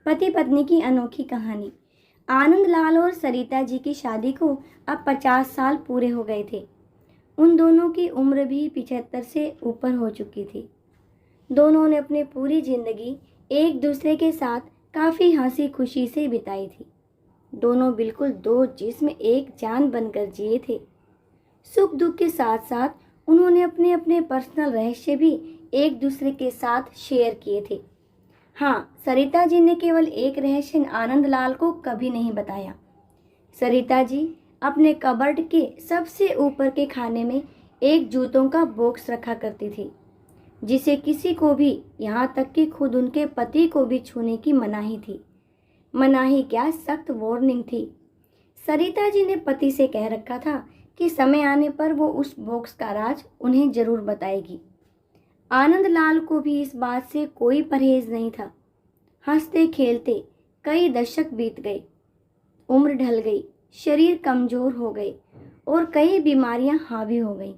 पति पत्नी की अनोखी कहानी। आनंदलाल और सरिता जी की शादी को अब 50 साल पूरे हो गए थे। उन दोनों की उम्र भी 75 से ऊपर हो चुकी थी। दोनों ने अपनी पूरी जिंदगी एक दूसरे के साथ काफ़ी हंसी खुशी से बिताई थी। दोनों बिल्कुल दो जिस्म एक जान बनकर जिए थे। सुख दुख के साथ साथ उन्होंने अपने अपने पर्सनल रहस्य भी एक दूसरे के साथ शेयर किए थे। हाँ, सरिता जी ने केवल एक रहस्य आनंदलाल को कभी नहीं बताया। सरिता जी अपने कबर्ड के सबसे ऊपर के खाने में एक जूतों का बॉक्स रखा करती थी, जिसे किसी को भी, यहाँ तक कि खुद उनके पति को भी छूने की मनाही थी। मनाही क्या, सख्त वार्निंग थी। सरिता जी ने पति से कह रखा था कि समय आने पर वो उस बॉक्स का राज उन्हें जरूर बताएगी। आनंदलाल को भी इस बात से कोई परहेज नहीं था। हंसते खेलते कई दशक बीत गए, उम्र ढल गई, शरीर कमजोर हो गए और कई बीमारियां हावी हो गईं।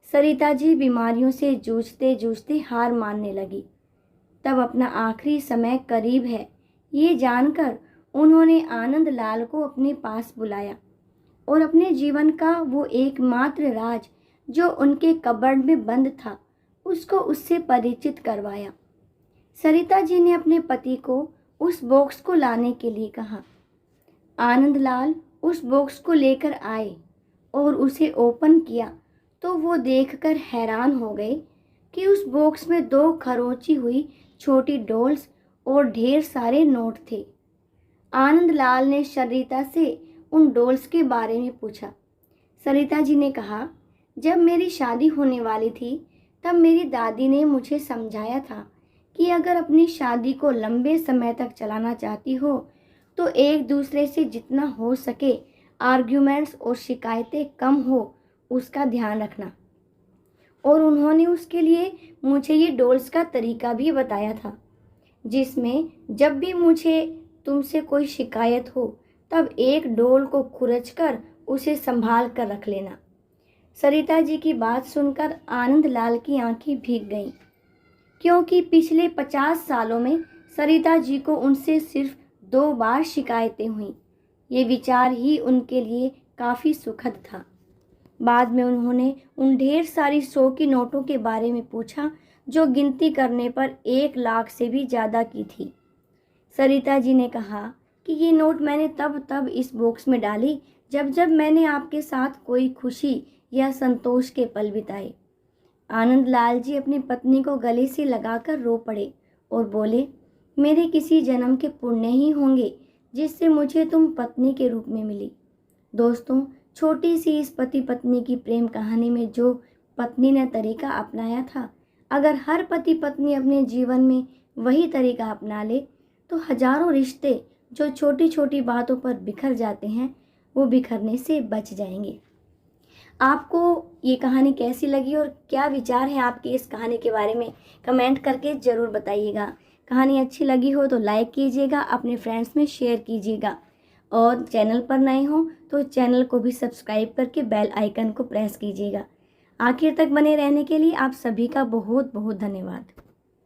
सरिता जी बीमारियों से जूझते जूझते हार मानने लगी। तब अपना आखिरी समय करीब है ये जानकर उन्होंने आनंदलाल को अपने पास बुलाया और अपने जीवन का वो एकमात्र राज जो उनके कबर्ड में बंद था उसको उससे परिचित करवाया। सरिता जी ने अपने पति को उस बॉक्स को लाने के लिए कहा। आनंदलाल उस बॉक्स को लेकर आए और उसे ओपन किया तो वो देखकर हैरान हो गए कि उस बॉक्स में 2 खरोंची हुई छोटी डॉल्स और ढेर सारे नोट थे। आनंदलाल ने सरिता से उन डॉल्स के बारे में पूछा। सरिता जी ने कहा, जब मेरी शादी होने वाली थी तब मेरी दादी ने मुझे समझाया था कि अगर अपनी शादी को लंबे समय तक चलाना चाहती हो तो एक दूसरे से जितना हो सके आर्ग्यूमेंट्स और शिकायतें कम हो उसका ध्यान रखना। और उन्होंने उसके लिए मुझे ये डॉल्स का तरीका भी बताया था, जिसमें जब भी मुझे तुमसे कोई शिकायत हो तब एक डॉल को खुरचकर उसे संभाल कर रख लेना। सरिता जी की बात सुनकर आनंदलाल की आंखें भीग गईं, क्योंकि पिछले 50 सालों में सरिता जी को उनसे सिर्फ 2 बार शिकायतें हुईं। ये विचार ही उनके लिए काफ़ी सुखद था। बाद में उन्होंने उन ढेर सारी 100 की नोटों के बारे में पूछा जो गिनती करने पर 1 लाख से भी ज़्यादा की थी। सरिता जी ने कहा कि ये नोट मैंने तब इस बॉक्स में डाली जब मैंने आपके साथ कोई खुशी या संतोष के पल बिताए। आनंदलाल जी अपनी पत्नी को गले से लगाकर रो पड़े और बोले, मेरे किसी जन्म के पुण्य ही होंगे जिससे मुझे तुम पत्नी के रूप में मिली। दोस्तों, छोटी सी इस पति पत्नी की प्रेम कहानी में जो पत्नी ने तरीका अपनाया था, अगर हर पति पत्नी अपने जीवन में वही तरीका अपना ले तो हजारों रिश्ते जो छोटी छोटी बातों पर बिखर जाते हैं वो बिखरने से बच जाएंगे। आपको ये कहानी कैसी लगी और क्या विचार है आपके इस कहानी के बारे में, कमेंट करके ज़रूर बताइएगा। कहानी अच्छी लगी हो तो लाइक कीजिएगा, अपने फ्रेंड्स में शेयर कीजिएगा और चैनल पर नए हो तो चैनल को भी सब्सक्राइब करके बेल आइकन को प्रेस कीजिएगा। आखिर तक बने रहने के लिए आप सभी का बहुत बहुत धन्यवाद।